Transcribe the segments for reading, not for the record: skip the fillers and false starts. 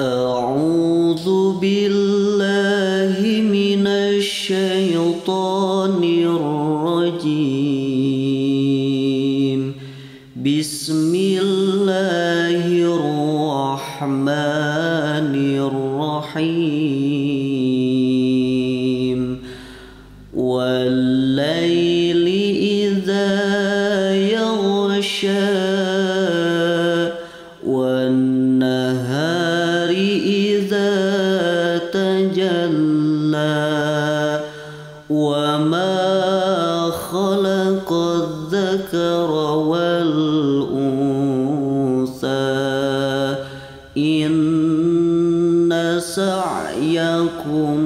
أعوذ بالله من الشيطان الرجيم. بسم الله الرحمن الرحيم. والليل إذا يغشى والنهار إذا تجلى وما خلق الذكر والأنثى إن سعيكم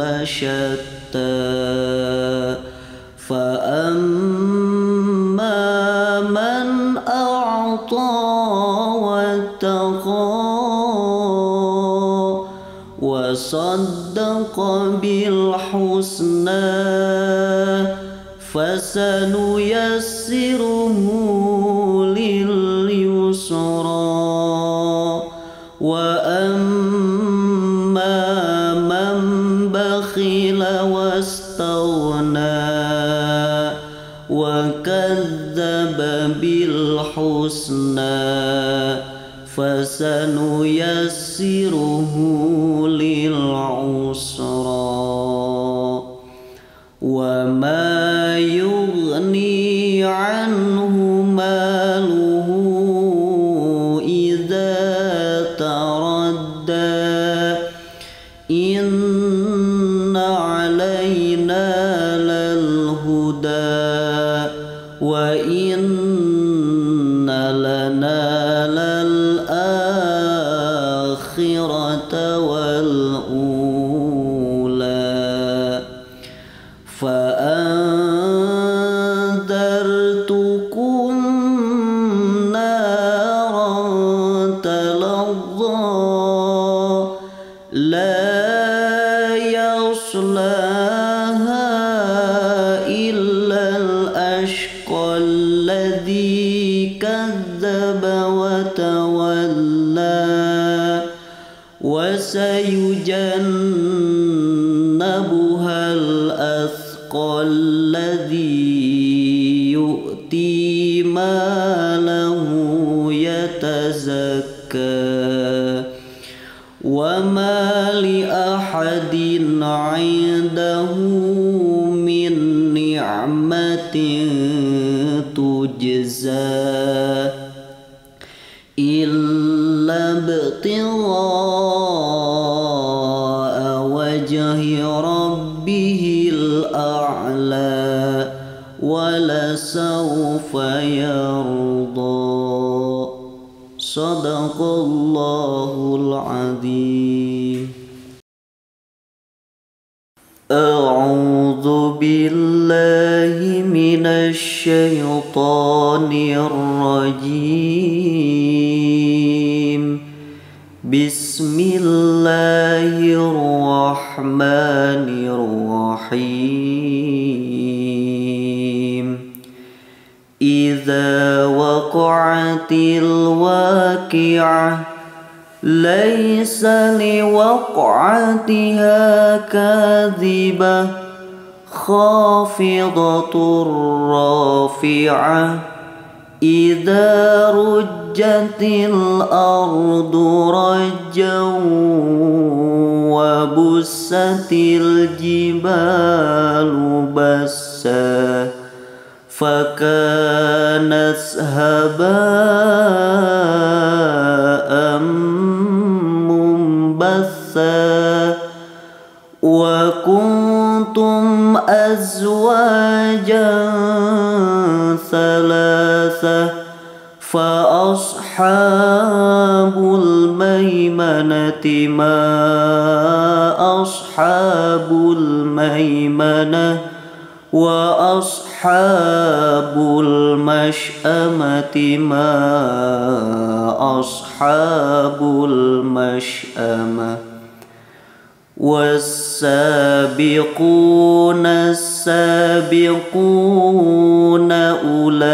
لشتى. فأما من أعطى واتقى وصدق بالحسنى فسنيسره لليسرى. وأما من بخل واستغنى وكذب بالحسنى فسنيسره للعسرى. وما يغني عنه ماله إذا تردى إن علينا للهدى وإن لنا للآخرة والأولى. فأنذرتكم نارا تلظى لا يصلاها إلا الأشقى الذي كذب وتولى. وسيجنبها الأتقى الذي يؤتي ماله يتزكى. وما لأحد عنده من نعمة تجزى إلا ابتغاء وجه ربه الأعلى ولسوف يرضى. صدق الله العظيم. أعوذ بالله من الشيطان الرجيم. بسم الله الرحمن الرحيم. إذا وقعت الواقعة ليس لوقعتها كاذبة خافضة رافعة. إذا رجت الأرض رجا وبست الجبال بسا فكانت هباء منبثا. وكنتم أزواجا ثلاثة فأصحاب الميمنة ما أصحاب الميمنة وأصحاب المشأمة ما أصحاب المشأمة. والسابقون السابقون أولئك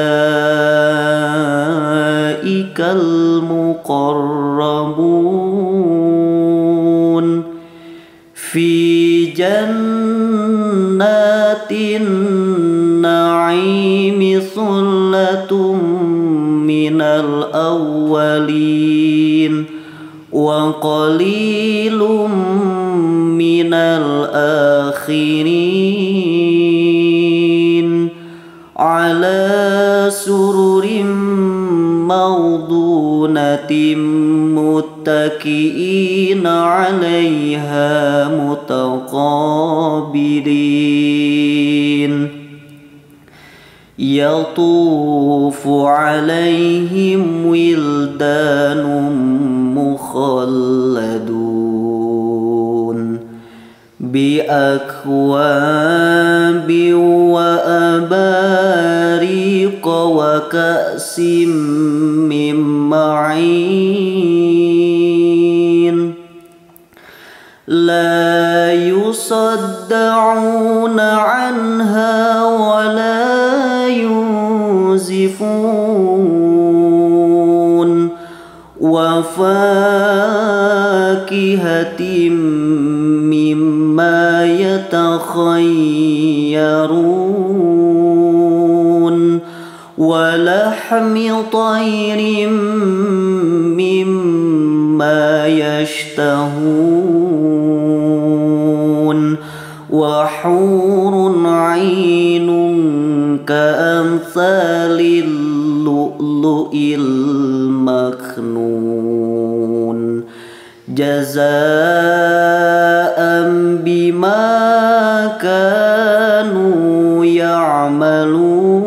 المقربون من الأولين وقليل من الآخرين على سرر موضونة متكئين عليها متقابلين يطوف عليهم ولدان مخلدون بأكواب وأباريق وكأس من معين لا يصدعون عنها ولا ينزفون وفاكهة مما يتخيرون ولحم طير مما يشتهون وحور عين كأمثال اللؤلؤ المكنون جزاء بما كانوا يعملون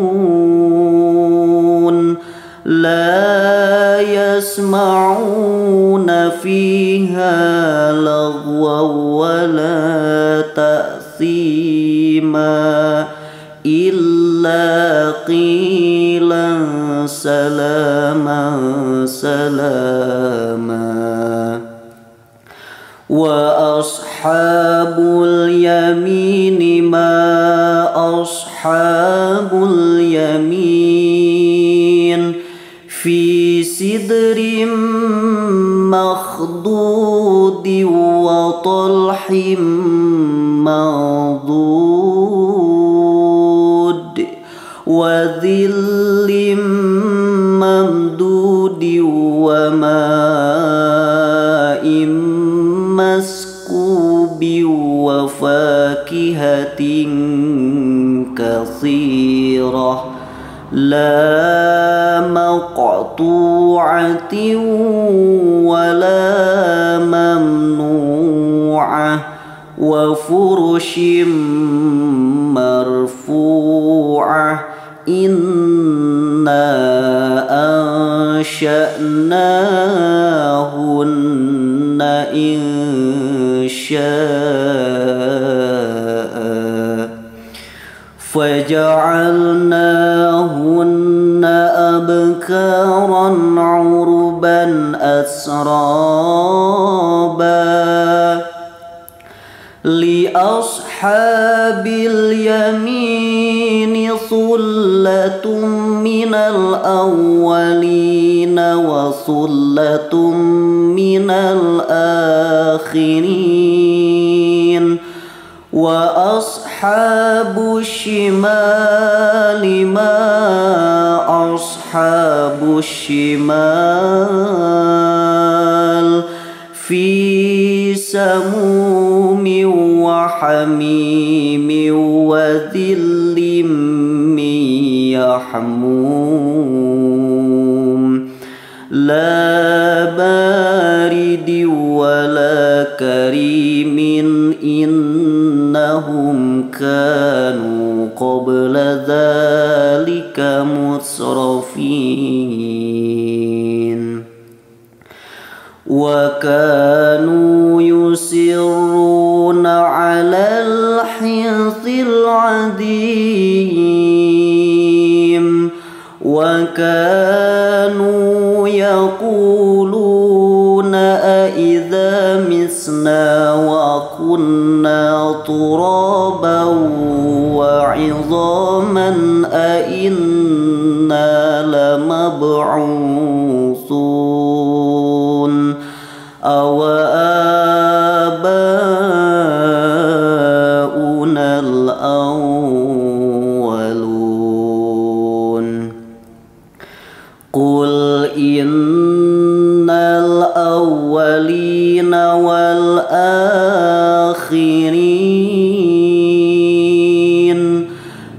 لا يسمعون فيها لغوا ولا تأثيما إلا قيلا سلاما سلاما وأصحاب اليمين ما أصحاب اليمين في سدر مخضود وطلح منضود وظل ممدود وماء مسكوب وفاكهة كثيرة لا مقطوعة ولا ممنوعة وفرش مرفوعة إنا أنشأناهن إن شاء فجعلناهن أبكارا عربا أترابا لأصحاب اليمين ثلة من الأولين وثلة من الآخرين وأصحاب الشمال ما أصحاب الشمال في سموم وحميم وذل من يحموم لا بارد ولا كريم إنهم كانوا قبل ذلك مترفين وكانوا يصرون على الحنث العظيم وكانوا يقولون أإذا متنا وكنا ترابا وعظاما أإنا لمبعوثون أو آباؤنا الأولون قل إن الأولين والآخرين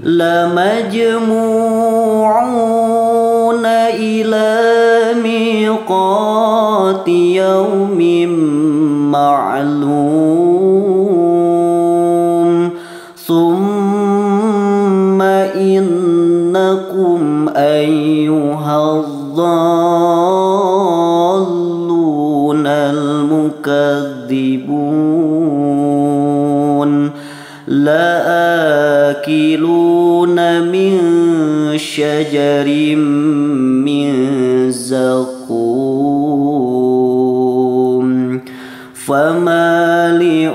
لمجموعون إلى ميقات يوم معلوم ثم إنكم أيها الضالون المكذبون لآكلون من شجر من زقوم فمالئون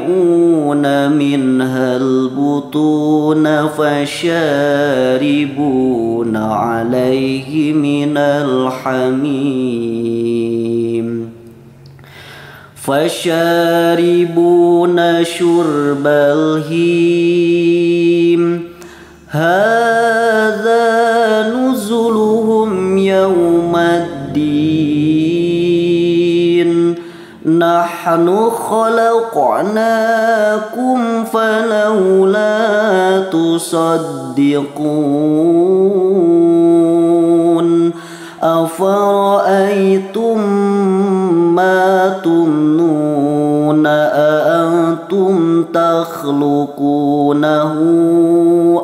منها البطون فشاربون عليه من الحميم فشاربون شرب الهيم هذا نزلهم يوم الدين نحن خلقناكم فلولا تصدقون أفرأيتم ما تمنون أأنتم تخلقونه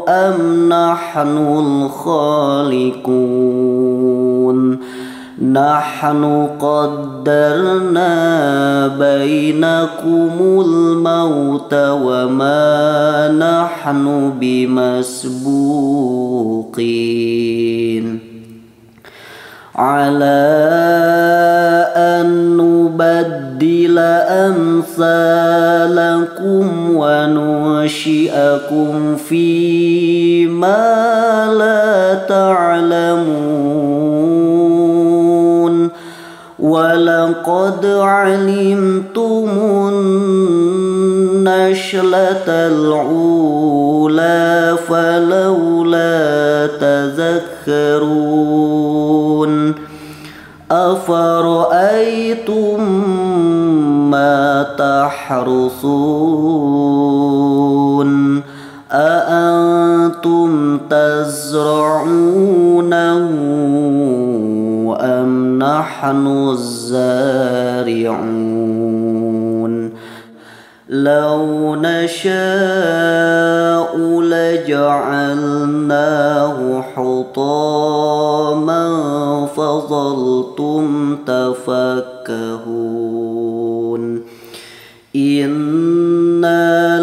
أم نحن الخالقون نحن قدرنا بينكم الموت وما نحن بمسبوقين على أن نبدل أمثالكم وننشئكم فيما لا تعلمون ولقد علمتم النشلة الأولى فلولا تذكرون أفرأيتم ما تحرثون أأنتم تزرعونه أم نحن الزارعون لو نشاء لجعلناه حطاما فظلتم تفكهون إنا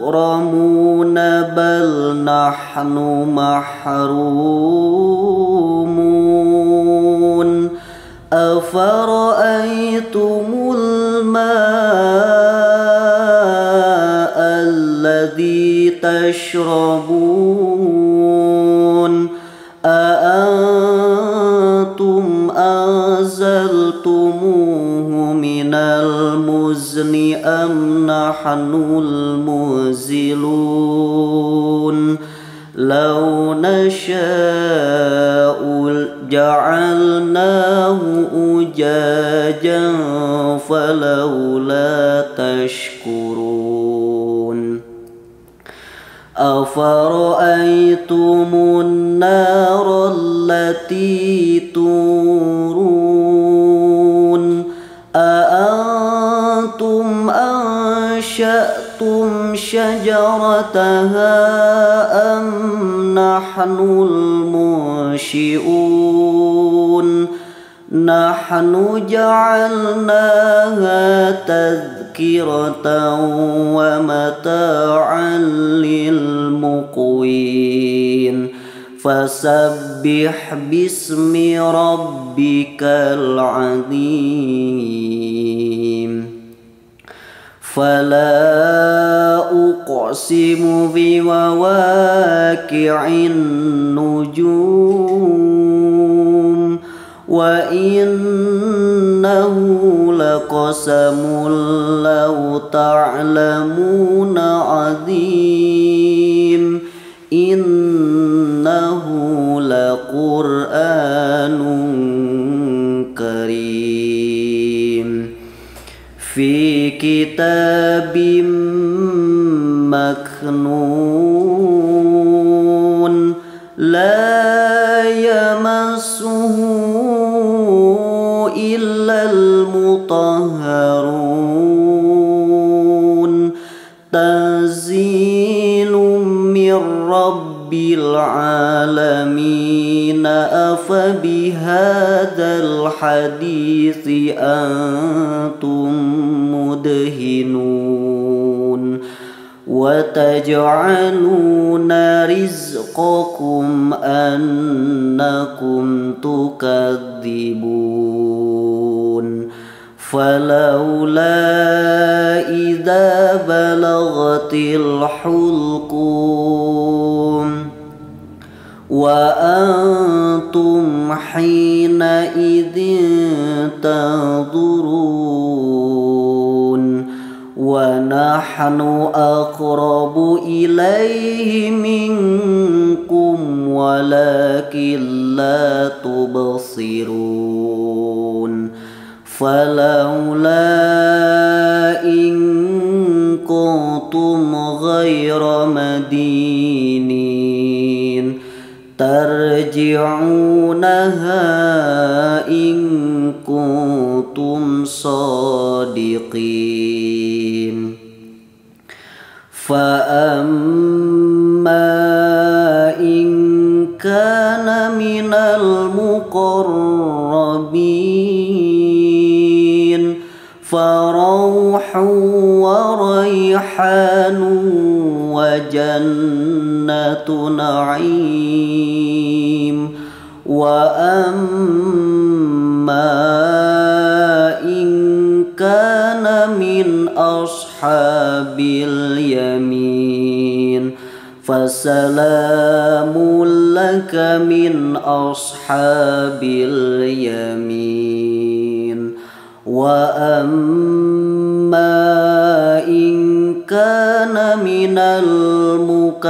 لمغرمون بل نحن محرومون أفرأيتم الماء الذي تشربون أأنتم أنزلتموه من المزن أم نحن المنزلون لو نشاء جعلناه أجاجا فلولا تشكرون أفرأيتم النار التي تورون أأنتم أنشأتم شجرتها أم نحن المنشئون نحن جعلناها تذكرة ومتاعا للمقوين فسبح باسم ربك العظيم فلا أقسم بمواقع النجوم وإنه لقسم لو تعلمون عظيم إنه لقرآن في كتاب مكنون لا يمسه إلا المطهرون تنزيل من رب العالمين أفبهذا الحديث أنتم مدهنون وتجعلون رزقكم أنكم تكذبون فلولا إذا بلغت الحلقوم وأنتم حينئذ تنظرون ونحن أقرب إليه منكم ولكن لا تبصرون فلولا إن كنتم غير مدينين ترجعونها إن كنتم صادقين فأما إن كان من المقربين فروح وريحان وجنة نعيم وأما إن كان من أصحاب اليمين فسلام لك من أصحاب اليمين وأما إن كان من المكذبين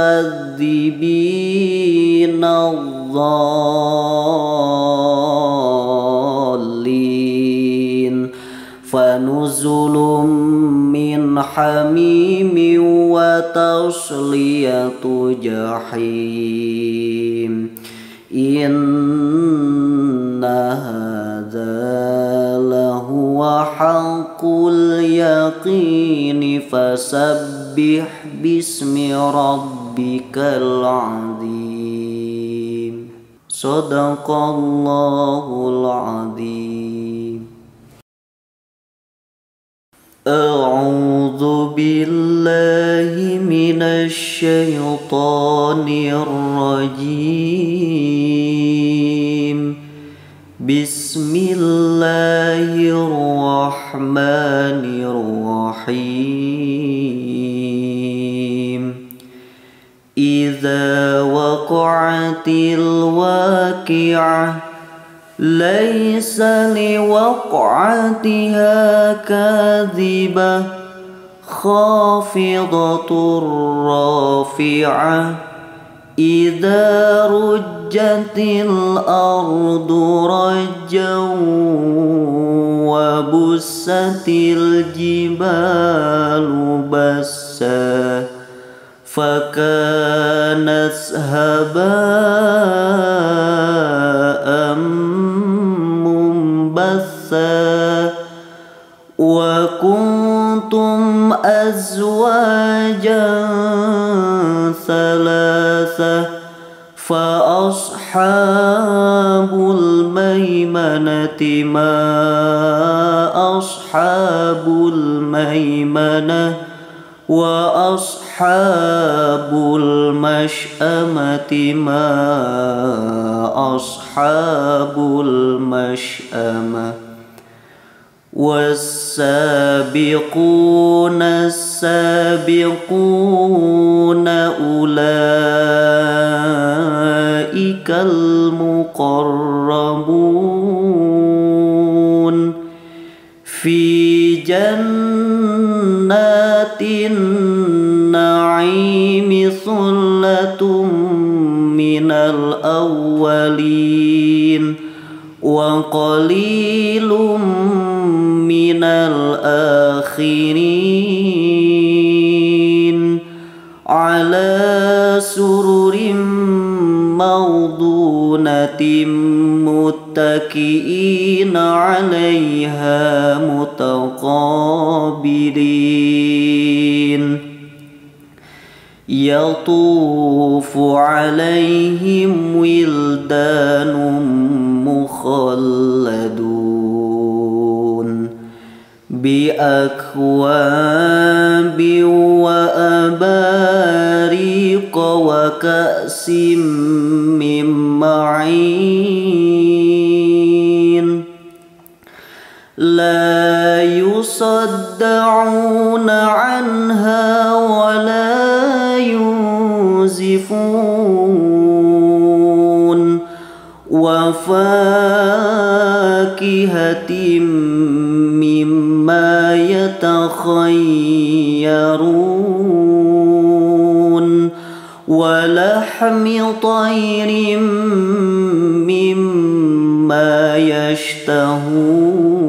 الضالين فنزل من حميم وتصلية جحيم إن هذا لهو حق اليقين فسبح باسم ربك العظيم صدق الله العظيم. أعوذ بالله من الشيطان الرجيم بسم الله الرحمن الرحيم إذا وقعت الواقعة ليس لوقعتها كاذبة خافضة رافعة إذا رجت الأرض رجا وبست الجبال بسا فكانت هباء منبثا وكنتم أزواجا ثلاثة فأصحاب الميمنة ما أصحاب الميمنة وأصحاب المشأمة ما أصحاب المشأمة والسابقون السابقون أولئك المقربون في جنات النعيم ثلة من الأولين وقليل من الآخرين على سرر موضونة متكئين عليها متقابلين يطوف عليهم ولدان مخلدون بأكواب وأباريق وكأس من معين لا يصدعون عنها ولا ينزفون وفاكهة مما يتخيرون ولحم طير مما يشتهون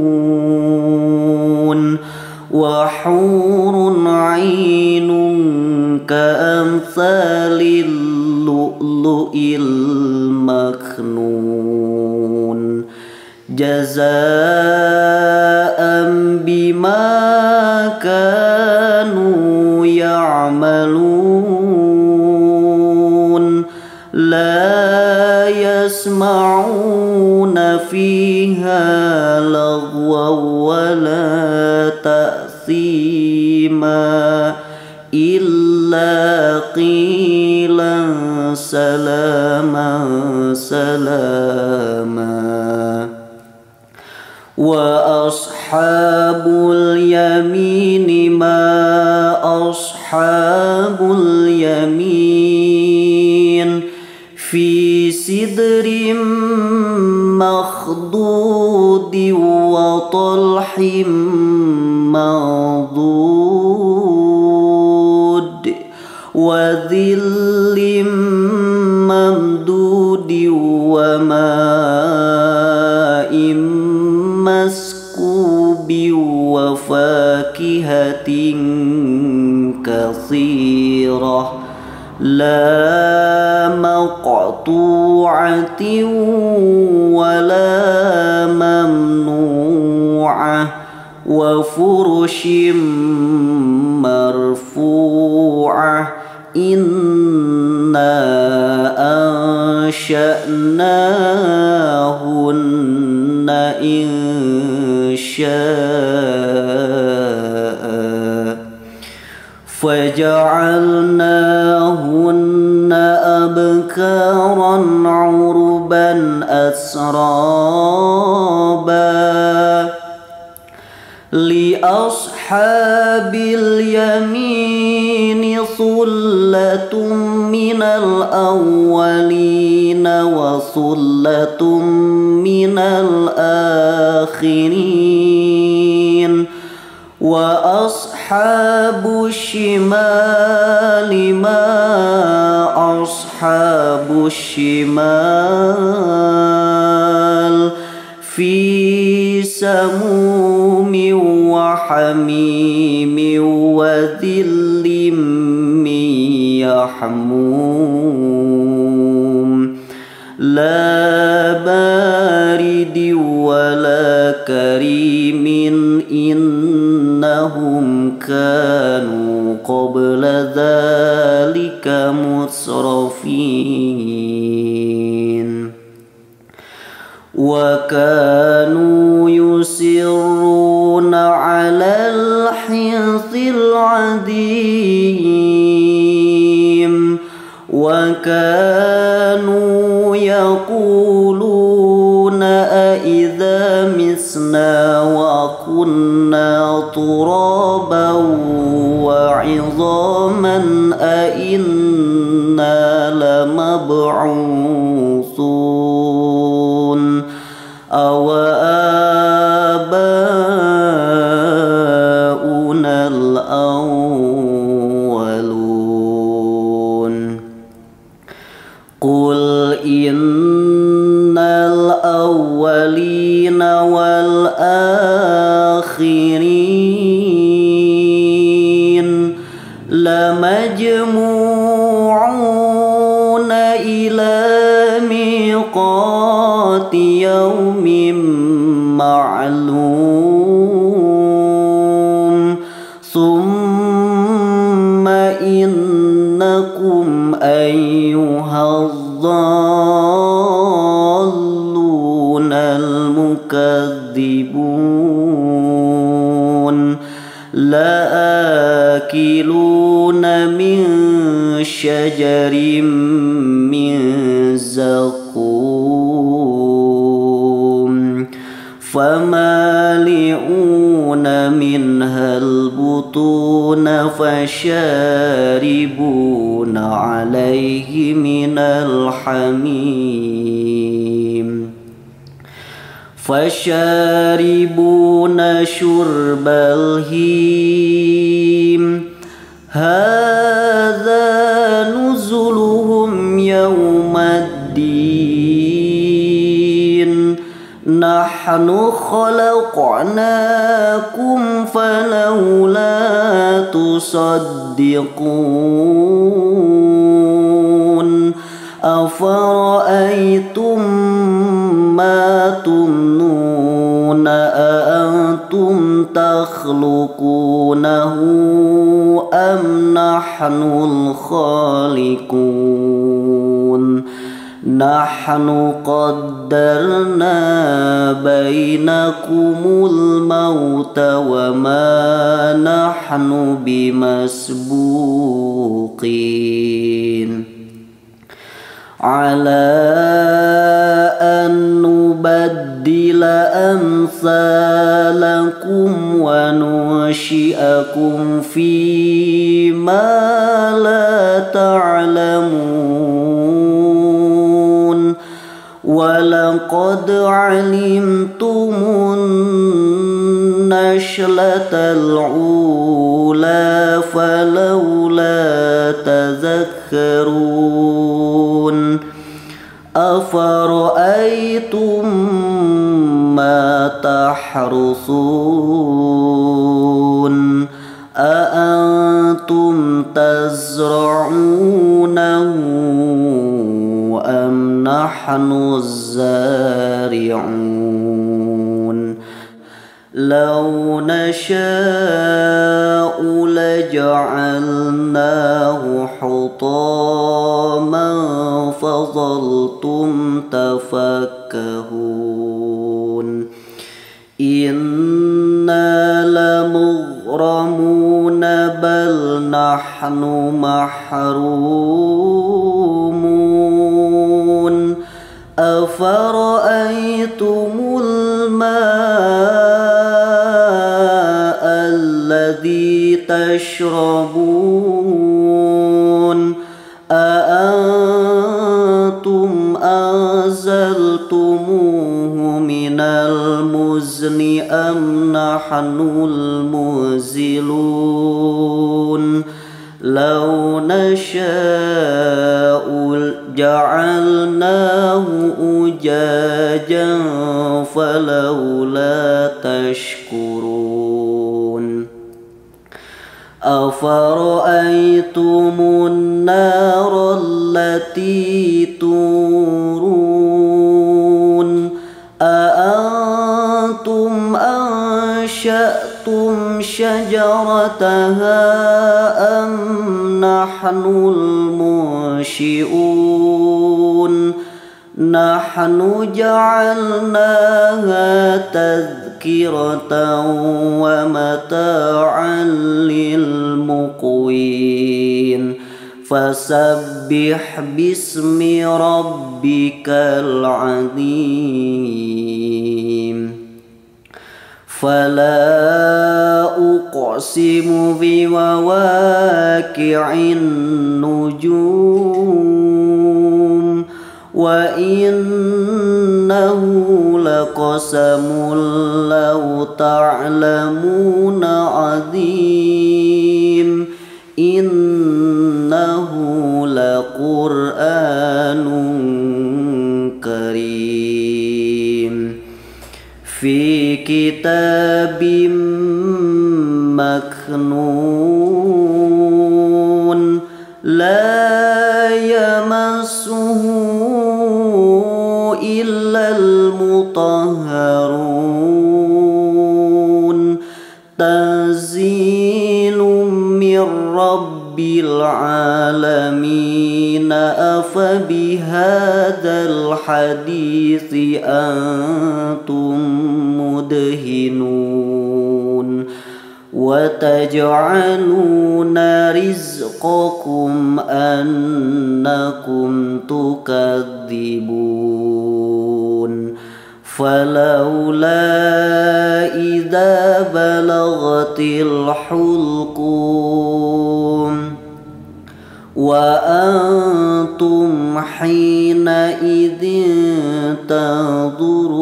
وحور عين كأمثال اللؤلؤ المكنون جزاء بما كانوا يعملون لا يسمعون فيها لغوا ولا تأثيما إلا قيلا سلاما سلاما وأصحاب اليمين ما أصحاب اليمين في سدر مخضود وطلح منضود وظل ممدود وماء مسكوب وفاكهة كثيرة لا مقطوعة ولا ممنوعة وفرش مرفوعة إنا أنشأناهن إن شاء فجعلناهن أبكارا عربا أترابا لأصحاب اليمين ثلة من الأولين وثلة من الآخرين وأصحاب الشمال ما أصحاب الشمال في سموم وحميم وذل من يحموم لا بارد ولا كريم إنهم كانوا قبل ذلك مترفين وكانوا يصرون على الحنث العظيم وكانوا يقولون أإذا متنا وكنا ترابا وعظاما أإنا لمبعوثون أو آباؤنا الأولون قل إن الأولين الأولين والآخرين لمجموعون إلى ميقات يوم معلوم ثم إنكم أيها الضالون المكذبون لآكلون من شجر من زقوم فمالئون منها البطون فشاربون عليه من الحميم فشاربون شرب الهيم هذا نزلهم يوم الدين نحن خلقناكم فلولا تصدقون أفرأيتم ما تمنون أأنتم تخلقونه أم نحن الخالقون نحن قدرنا بينكم الموت وما نحن بمسبوقين على أن نبدل أمثالكم وننشئكم فيما لا تعلمون ولقد علمتم النشلة الأولى فلولا تذكرون أفرأيتم ما تحرثون أأنتم تزرعونه أم نحن الزارعون لو نشاء لجعلناه حطاما فظلتم تفكهون إنا لمغرمون بل نحن محرومون أفرأيتم الماء الذي تشربون أأنتم أنزلتموه من المزن أم نحن المنزلون لو نشاء جعلناه أجاجا فلولا تشكرون أفرأيتم النار التي تورون أأنتم أنشأتم شجرتها أم نحن المنشئون نحن جعلناها تذكرة ومتاعا للمقوين فسبح باسم ربك العظيم فلا أقسم بمواقع النجوم وإنه لقسم لو تعلمون عظيم إنه لقرآن كريم في كتاب مكنون لا يمسه إلا المطهرون تنزيل من رب العالمين أفبهذا الحديث أنتم مدهنون وتجعلون رزقكم أنكم تكذبون فلولا إذا بلغت الحلقوم وأنتم حينئذ تنظرون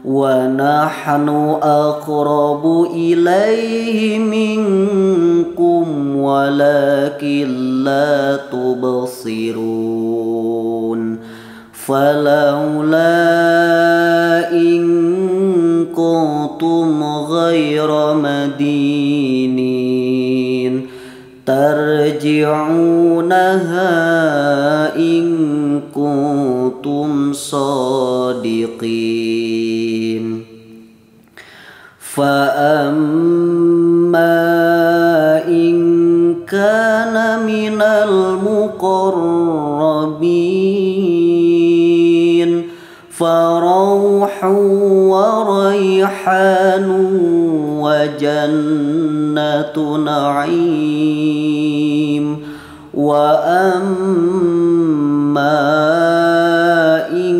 ونحن أقرب إليه منكم ولكن لا تبصرون فلولا إن كنتم غير مدينين ترجعونها إن كنتم صادقين فأما إن كان من المقربين فروح وريحان وجنة نعيم وأما إن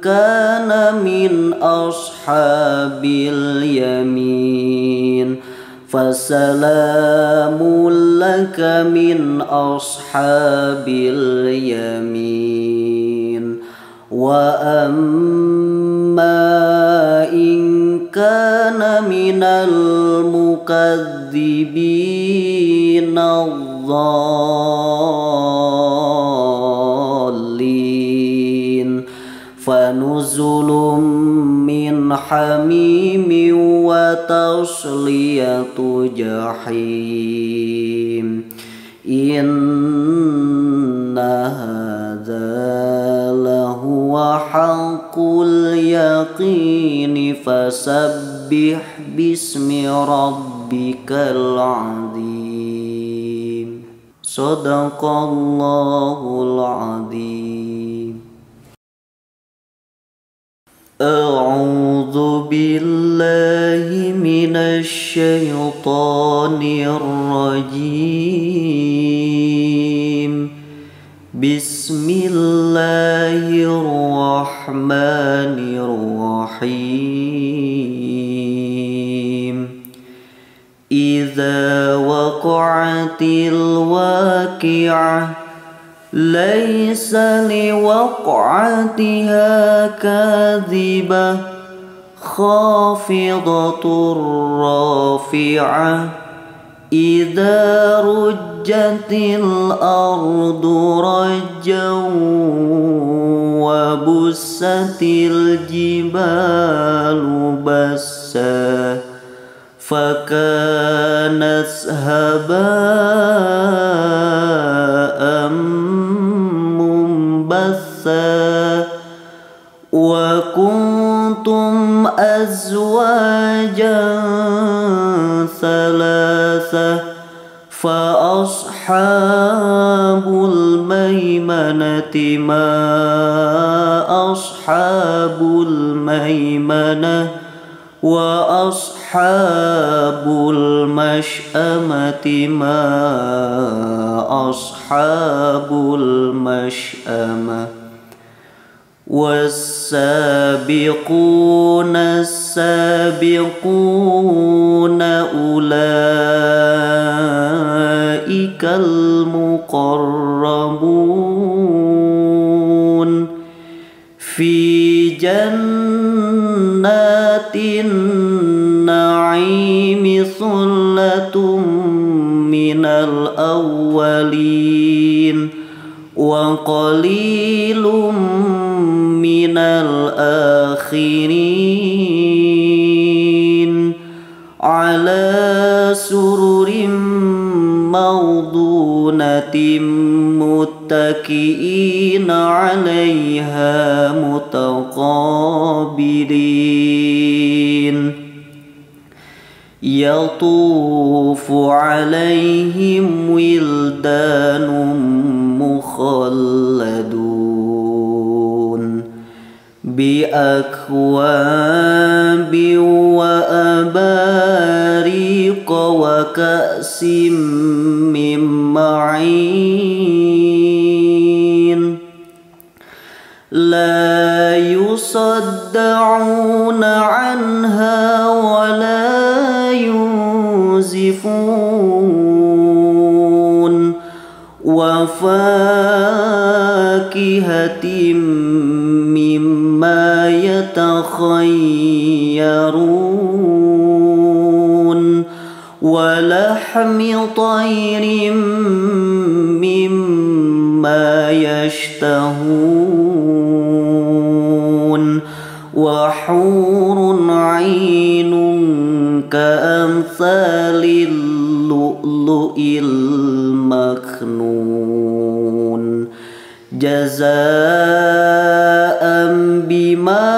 كان من أصحاب اليمين فسلام لك من أصحاب اليمين وأما إن كان من المكذبين الضالين فنزل من حميم وتصلية جحيم إن هذا لهو حق اليقين فسبح باسم ربك العظيم صدق الله العظيم. أعوذ بالله من الشيطان الرجيم بسم الله الرحمن الرحيم إذا وقعت الواقعة ليس لوقعتها كاذبة خافضة رافعة إذا رجت الأرض رجا وبست الجبال بسا فكانت هباء منبثا وكنتم أزواجا ثلاثة فأصحاب الميمنة ما أصحاب الميمنة وأصحاب المشأمة ما أصحاب المشأمة والسابقون السابقون أولئك المقربون في جنات النعيم ثلة من الأولين وقليل من الآخرين على سرر موضونة متكئين عليها متقابلين يطوف عليهم ولدان مخلدون بأكواب وأباريق وكأس من معين لا يصدعون عنها ولا ينزفون وفاكهة مما يتخيرون ولحم طير مما يشتهون وحور عين كأمثال اللؤلؤ المكنون جزاء بما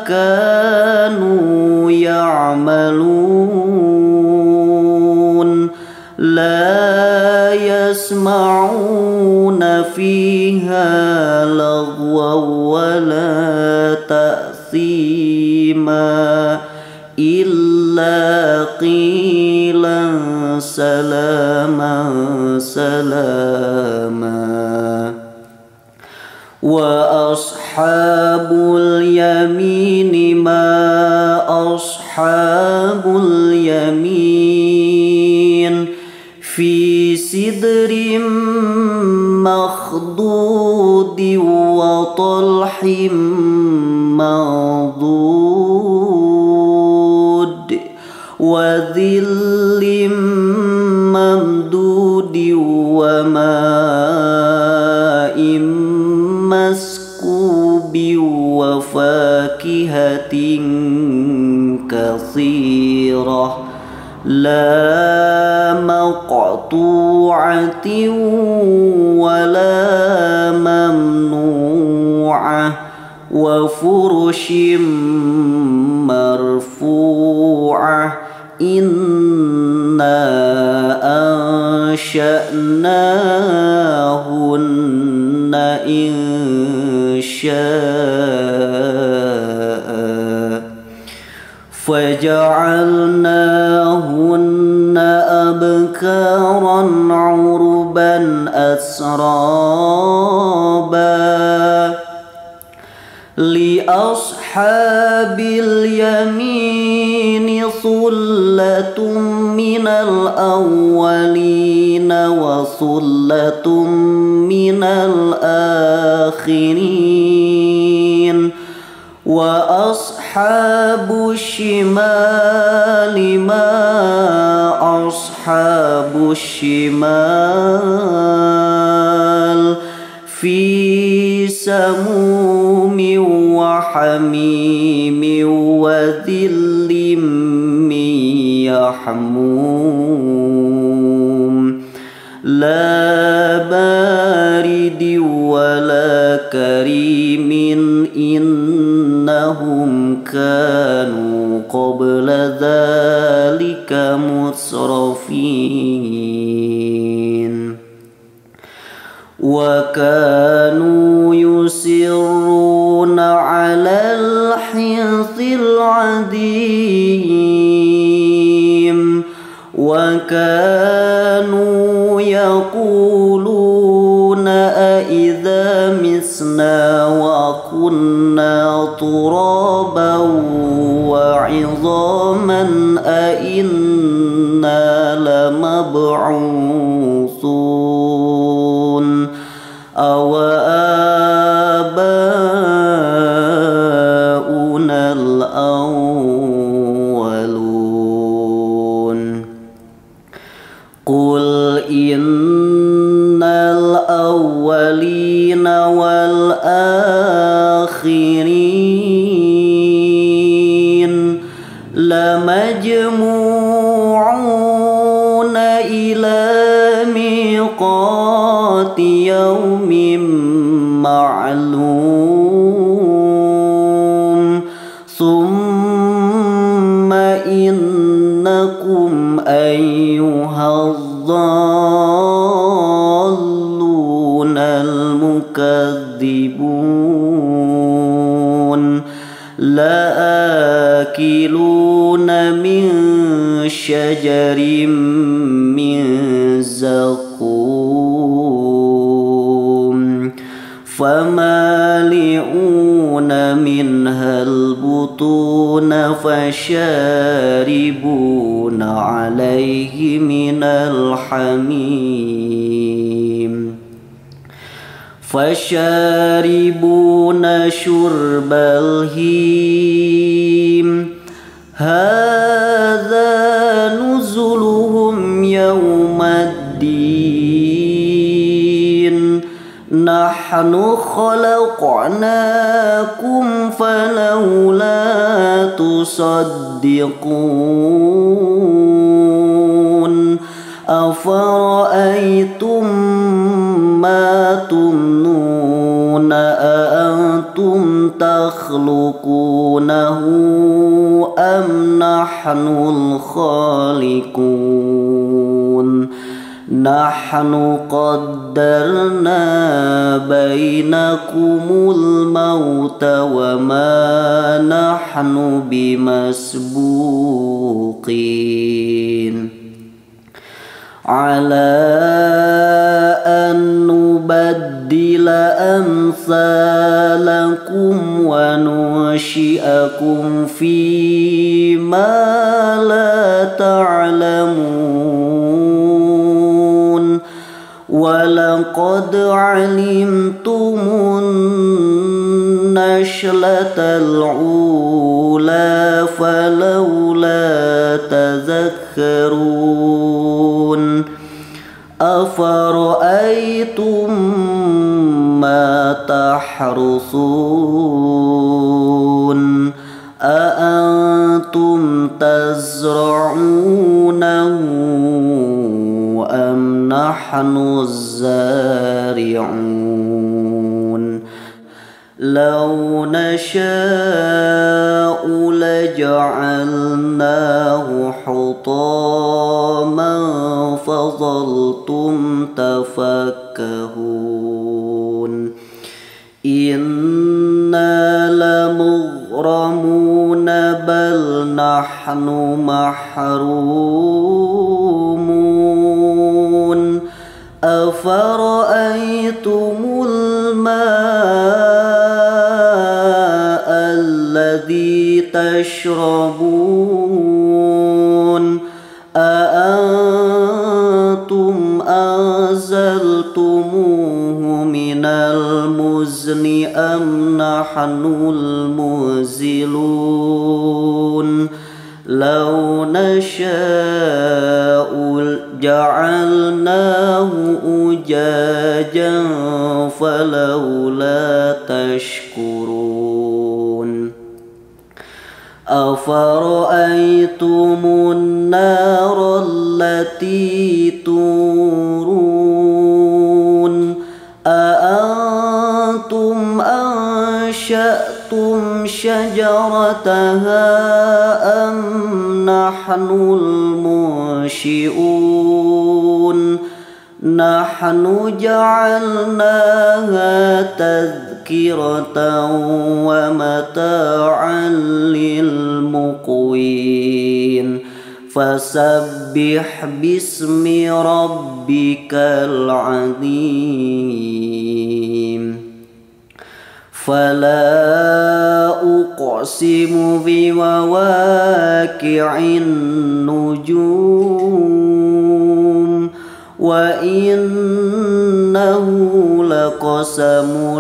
كانوا يعملون لا يسمعون فيها لغوا ولا تأثيما إلا قيلا سلاما سلاما وأصحاب اليمين ما أصحاب اليمين في سدر مخضود وطلح منضود وظل ممدود وماء مسكوب وفاكهة كثيرة لا مقطوعة ولا ممنوعة وفرش مرفوعة إنا أنشأناهن إن شاء فجعلناهن أبكارا عربا أترابا لأصحاب اليمين ثلة من الأولين وثلة من الآخرين وأصحاب الشمال ما أصحاب الشمال في سموم وحميم وذل من يحموم لا بارد ولا كريم إنهم كانوا قبل ذلك مسرفين وكانوا يصرون على الحنث العظيم وكانوا يقولون أإذا مسنا وكنا ترابا وعظاما أإنا لمبعوثون أو آباؤنا الأولون قل إن الأولين والآخرين ثم إنكم أيها الضالون المكذبون لآكلون من شجر من زقوم فمالئون منها البطون فشاربون عليه من الحميم فشاربون شرب الهيم هذا نزلهم يوم الدين نحن خلقناكم فلولا تصدقون أفرأيتم ما تمنون أأنتم تخلقونه أم نحن الخالقون نحن قدرنا بينكم الموت وما نحن بمسبوقين على أن نبدل أمثالكم وننشئكم فيما لا تعلمون ولقد علمتم النشلة الأولى فلولا تذكرون أفرأيتم ما تحرثون أأنتم تزرعونه أم نحن الزارعون لو نشاء لجعلناه حطاما فظلتم تفكهون إنا لمغرمون بل نحن محرومون أفرأيتم الماء الذي تشربون أأنتم أنزلتموه من المزن أم نحن المنزلون لو نشاء جعلناه أجاجا فلولا تشكرون أفرأيتم النار التي تورون أأنتم أنشأتم شجرتها أم نحن المنشئون نحن جعلناها تذكرة ومتاعا للمقوين فسبح باسم ربك العظيم فلا أقسم بمواقع النجوم وإنه لقسم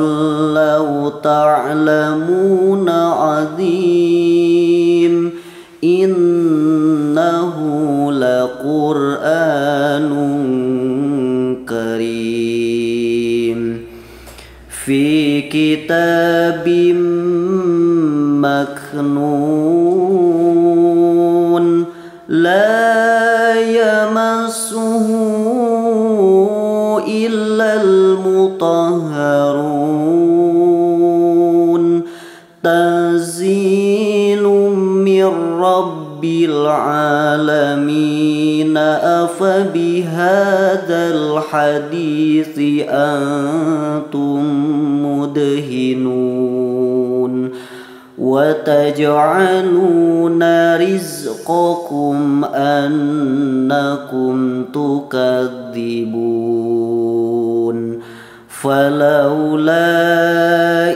لو تعلمون عظيم إنه لقرآن كريم في كتاب مكنون لا يمسه إلا المطهرون تنزيل العالمين أفبهذا الحديث أنتم مدهنون وتجعلون رزقكم أنكم تكذبون فلولا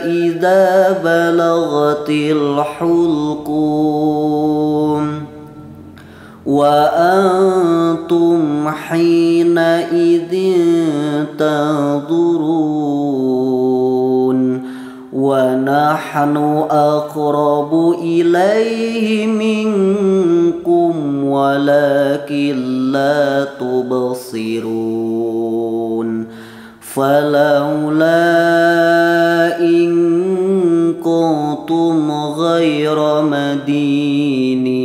إذا بلغت الحلقوم وأنتم حينئذ تنظرون ونحن أقرب إليه منكم ولكن لا تبصرون فلولا إن كنتم غير مدينين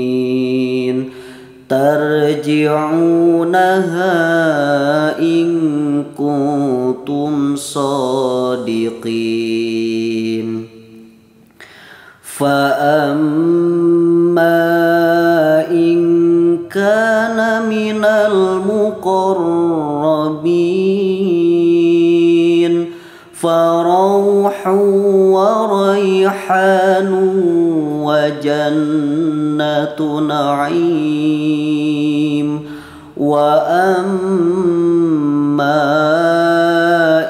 ترجعونها إن كنتم صادقين فأما إن كان من المقربين فروح وريحان وجنة نعيم وأما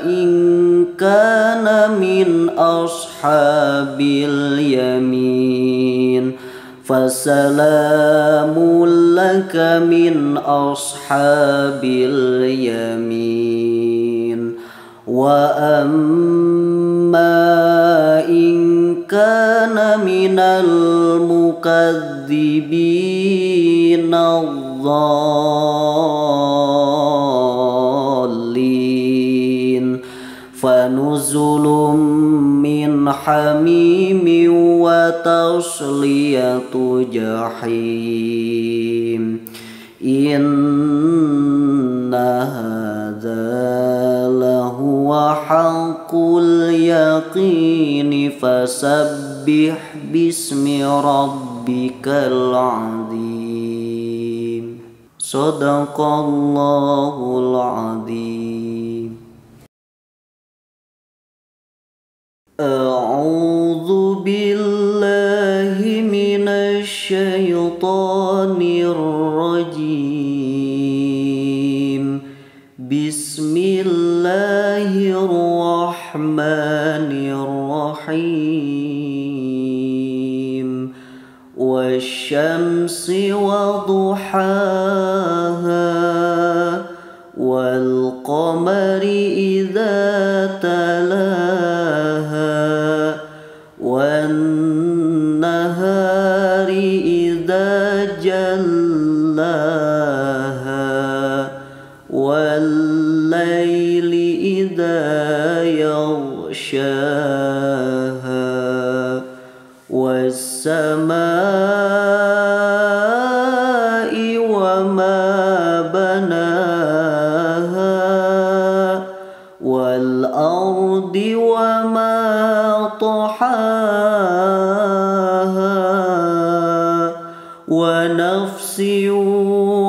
إن كان من أصحاب اليمين فسلام لك من أصحاب اليمين وأما إن كان من المكذبين الضالين فنزل من حميم وتصلية جحيم إن هذا لهو حق اليقين فسبح باسم ربك العظيم صدق الله العظيم. أعوذ بالله من الشيطان الرجيم بسم الله الرحمن الرحيم والشمس وضحاها والقمر إذا تلاها والنهار إذا جلاها والليل إذا يغشاها والسماء وما بناها والأرض وما طحاها ونفس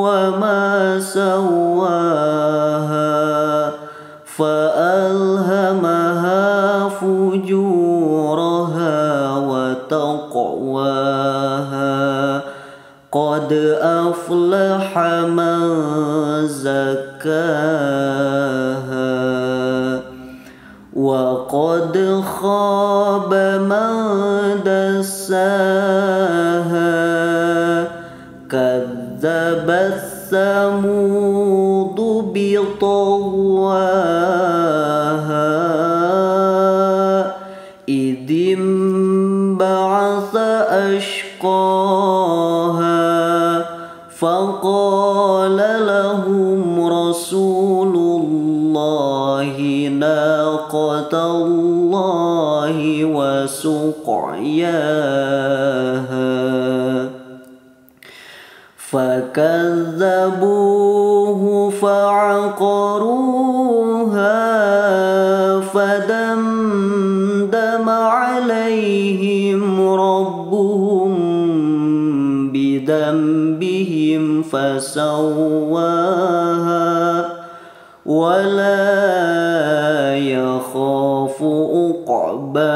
وما سواها فألهمها فجورها وتقواها قد أفلح من زكاها وقد خاب من دساها كذبت ثمود بطغواها إذ انبعث أشقاها فقال لهم رسول الله ناقة الله وسقياها فكذبوه فعقروها فدمدم عليهم ربهم بذنبهم فسواها ولا يخاف عقباها.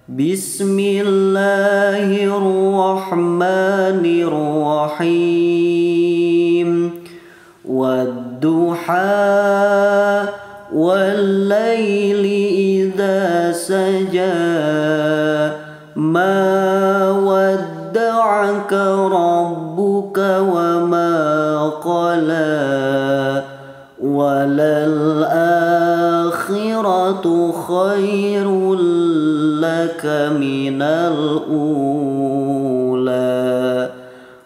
بسم الله الرحمن الرحيم. والضحى والليل إذا سجى ما ودعك ربك وما قلى وللآخرة خير لك من الأولى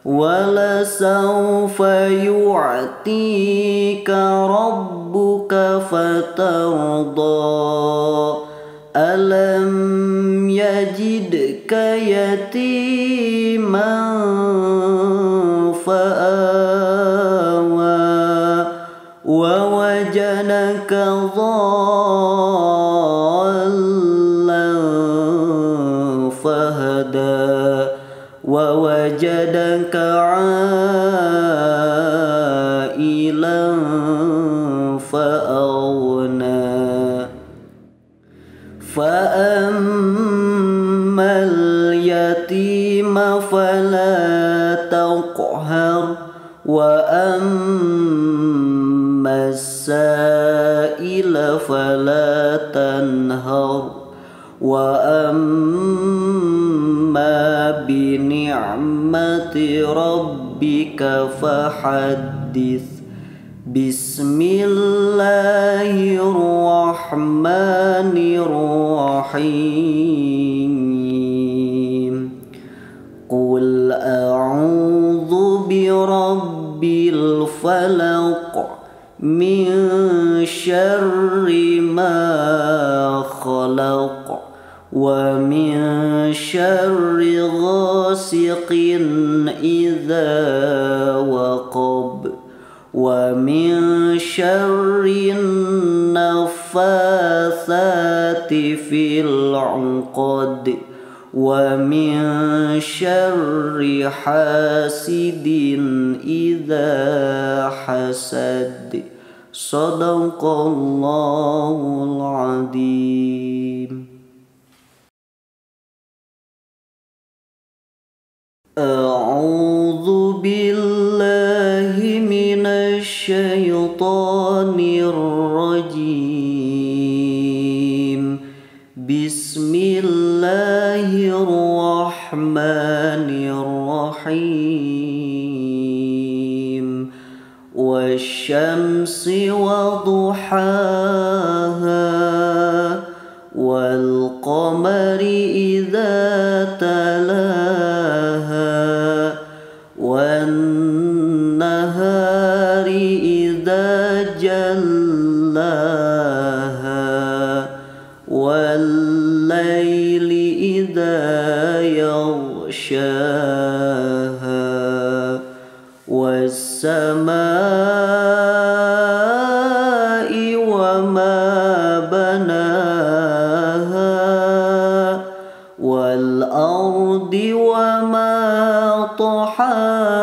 ولسوف يعطيك ربك فترضى. ألم يجدك يتيما فآوى ووجدك ضالا فهدى ووجدك عائلا فأغنى. فأما اليتيم فلا تقهر وأما السائل فلا تنهر وأما بنعمة ربك فحدث. بسم الله الرحمن الرحيم. قل أعوذ برب الفلق من شر ما خلق ومن شر غاسق إذا وقب ومن شر النفاثات في العقد ومن شر حاسد إذا حسد. صدق الله العظيم. أعوذ بالله من الشيطان الرجيم. بسم الله الرحمن الرحيم. والشمس وضحاها والقمر إذا تلاها والنهار إذا جلاها والليل إذا يغشاها والسماء وما بناها والأرض وما طحاها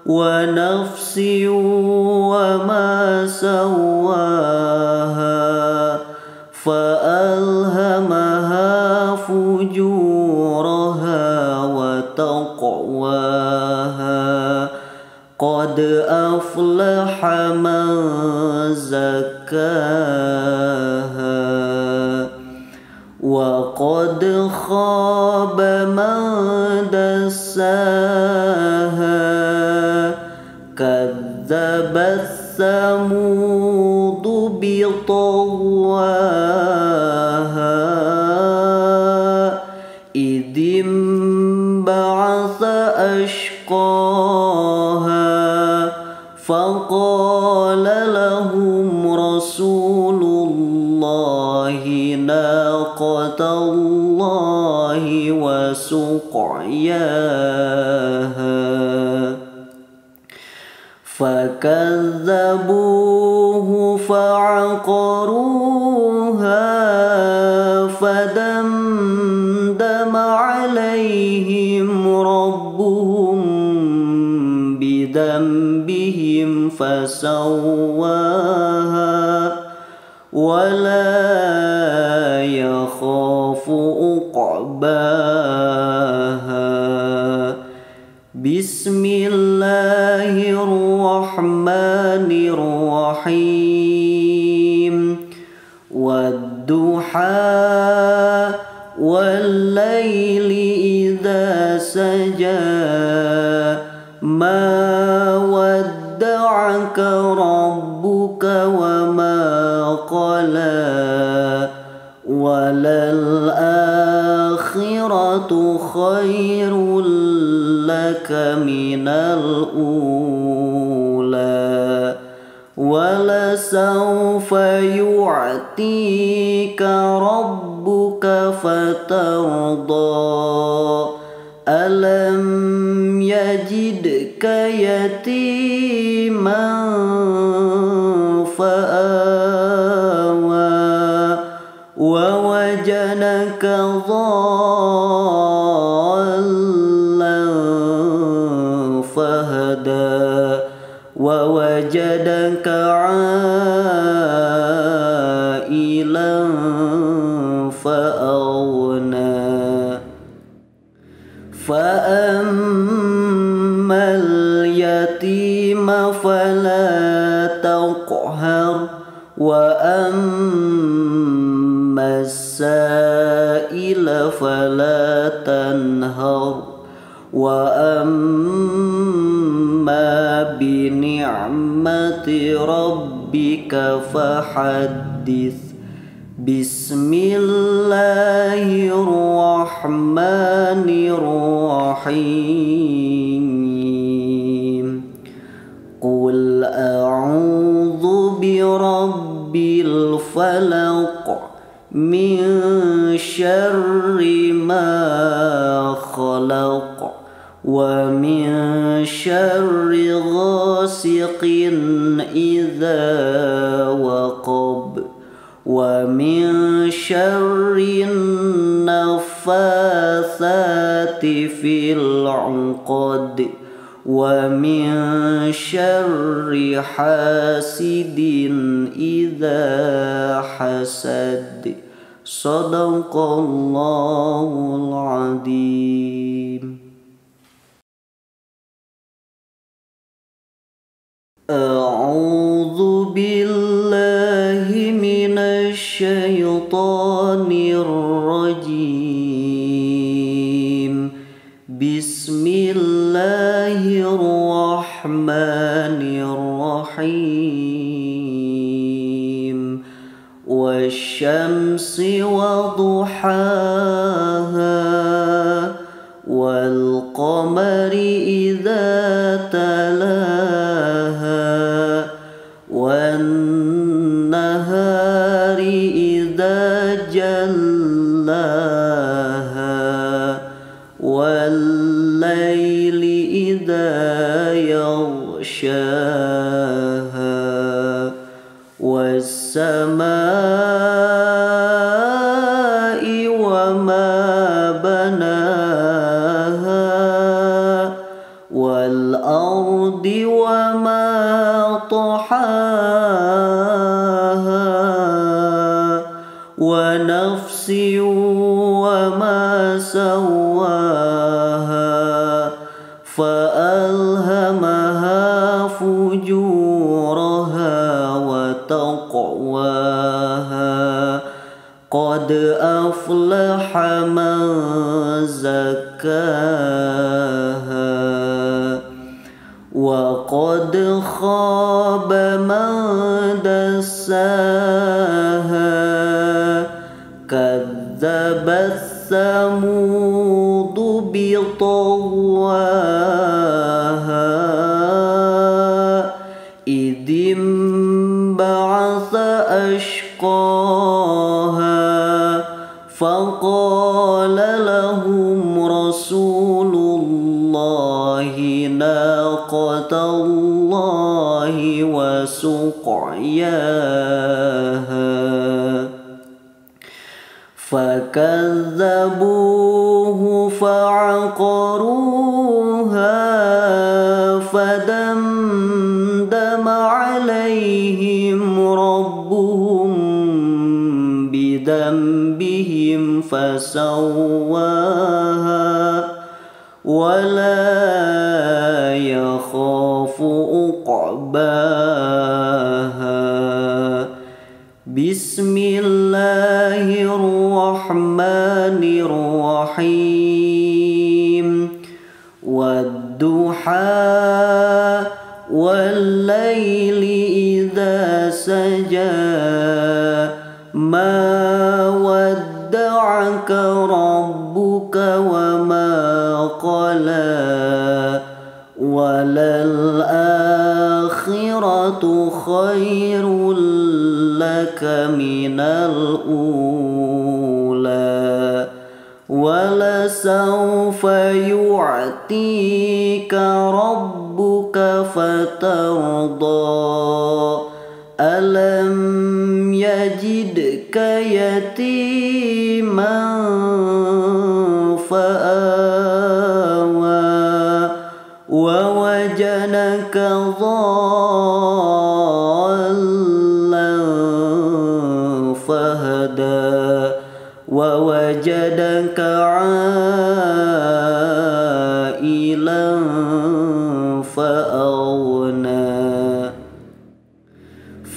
ونفس وما سواها فألهمها فجورها وتقواها. قد أفلح من زكاها وقد خاب من دساها. كذبت ثمود بطغواها إذ انبعث أشقاها فقال لهم رسول الله ناقة الله وسقياها. فكذبوه فعقروها فدمدم والضحى والليل إذا سجى ما ودعك ربك وما قلى وللآخرة خير لك من الأولى ولسوف يعطيك ربك فترضى ألم يجدك يتيما فآوى ووجدك ضالا فهدى ووجدك عائلا فأغنى فأما اليتيم فلا تقهر وأما السائل فلا تنهر وأما بنعمة ربك فحدث بسم الله الرحمن الرحيم قل أعوذ برب الفلق من شر ما خلق ومن شر غاسق إذا وقب ومن شر النفاثات في العقد ومن شر حاسد إذا حسد صدق الله العظيم. أعوذ بالله من الشيطان الرجيم بسم الله الرحمن الرحيم والشمس وضحاها والقمر إذا تلاها والنهار إذا جلاها والليل إذا يغشاها والسماء وما بناها والأرض وما طحاها ونفس وما سواها فألهمها فجورها وتقواها قد أفلح من زكاها وقد خاب من دساها كذبت ثمود بطغواها إذ انبعث أشقاها فقال لهم رسول الله ناقة الله وسقياها فكذبوه فعقروها فدمدم عليهم ربهم بذنبهم فسواها ولا يخاف عقباها بسم الله الرحمن الرحيم والضحى والليل إذا سجى ما ودعك ربك وما قلى وللآخرة خير لك من الأولى ولسوف يعطيك ربك فترضى ألم يجدك يتيما فآوى ووجدك ضالا فهدى ووجدك عائلا فأغنى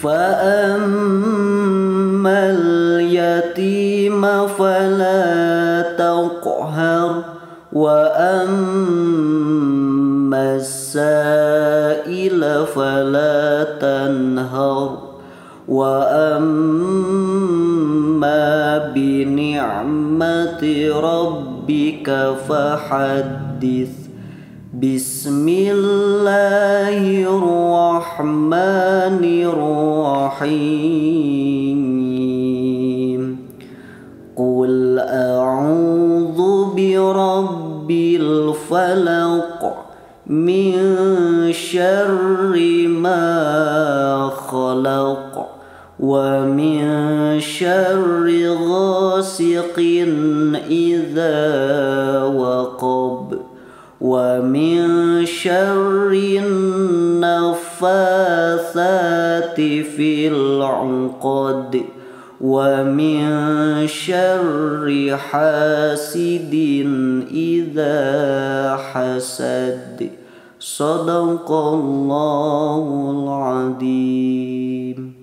فأما اليتيم فلا تقهر وأما السائل فلا تنهر وأما بنعمة ربك فحدث بسم الله الرحمن الرحيم قل أعوذ برب الفلق من شر ما خلق ومن شر غاسق إذا وقب ومن شر النفاثات في العقد ومن شر حاسد إذا حسد صدق الله العظيم.